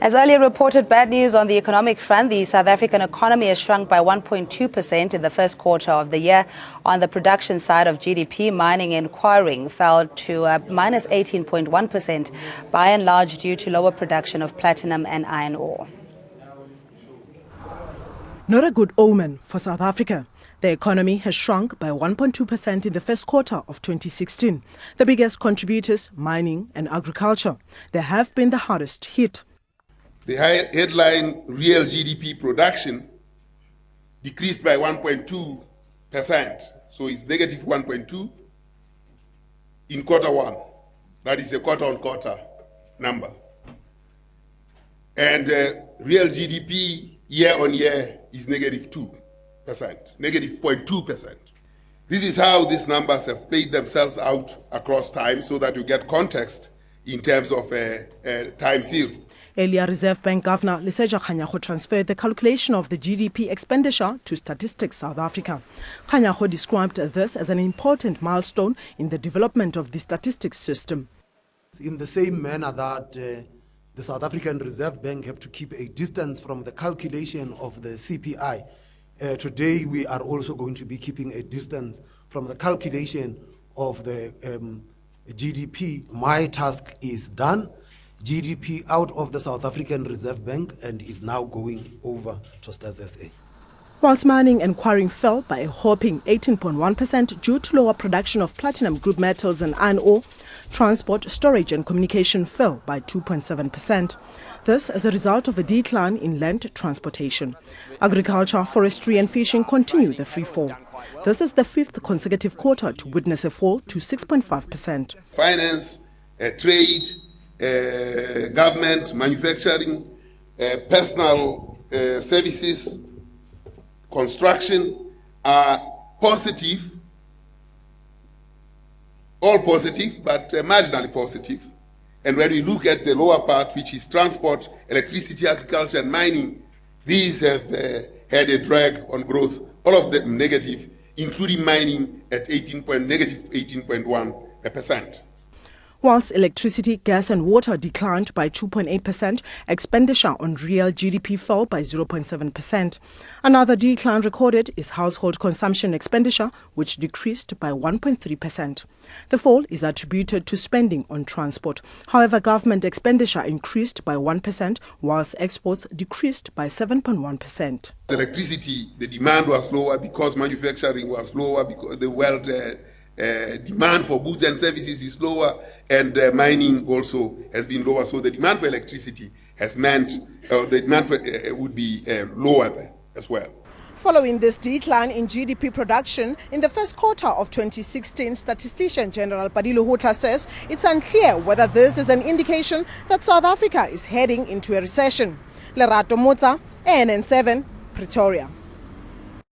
As earlier reported, bad news on the economic front. The South African economy has shrunk by 1.2% in the first quarter of the year. On the production side of GDP, mining and quarrying fell to minus 18.1%, by and large due to lower production of platinum and iron ore. Not a good omen for South Africa. The economy has shrunk by 1.2% in the first quarter of 2016. The biggest contributors, mining and agriculture. They have been the hardest hit. The headline real GDP production decreased by 1.2%, so it's negative 1.2 in quarter one. That is a quarter-on-quarter number. And real GDP year-on-year is negative 2%, negative 0.2%. This is how these numbers have played themselves out across time so that you get context in terms of time series. Earlier, Reserve Bank Governor Lesetja Kganyago transferred the calculation of the GDP expenditure to Statistics South Africa. Kganyago described this as an important milestone in the development of the statistics system. In the same manner that the South African Reserve Bank have to keep a distance from the calculation of the CPI, today we are also going to be keeping a distance from the calculation of the GDP. My task is done. GDP out of the South African Reserve Bank and is now going over to Stats SA. Whilst mining and quarrying fell by a whopping 18.1% due to lower production of platinum group metals and iron ore, transport, storage and communication fell by 2.7%. This as a result of a decline in land transportation. Agriculture, forestry and fishing continue the free fall. This is the fifth consecutive quarter to witness a fall to 6.5%. Finance, trade, government, manufacturing, personal services, construction are positive, all positive, but marginally positive. And when we look at the lower part, which is transport, electricity, agriculture, and mining, these have had a drag on growth, all of them negative, including mining at negative 18.1%. Whilst electricity, gas and water declined by 2.8%, expenditure on real GDP fell by 0.7%. Another decline recorded is household consumption expenditure, which decreased by 1.3%. The fall is attributed to spending on transport. However, government expenditure increased by 1%, whilst exports decreased by 7.1%. Electricity, the demand was lower because manufacturing was lower, because the world demand for goods and services is lower, and mining also has been lower. So the demand for electricity has meant the demand for, would be lower there as well. Following this decline in GDP production in the first quarter of 2016, Statistician General Padi Lehohla says it's unclear whether this is an indication that South Africa is heading into a recession. Lerato Motsa, ANN7, Pretoria.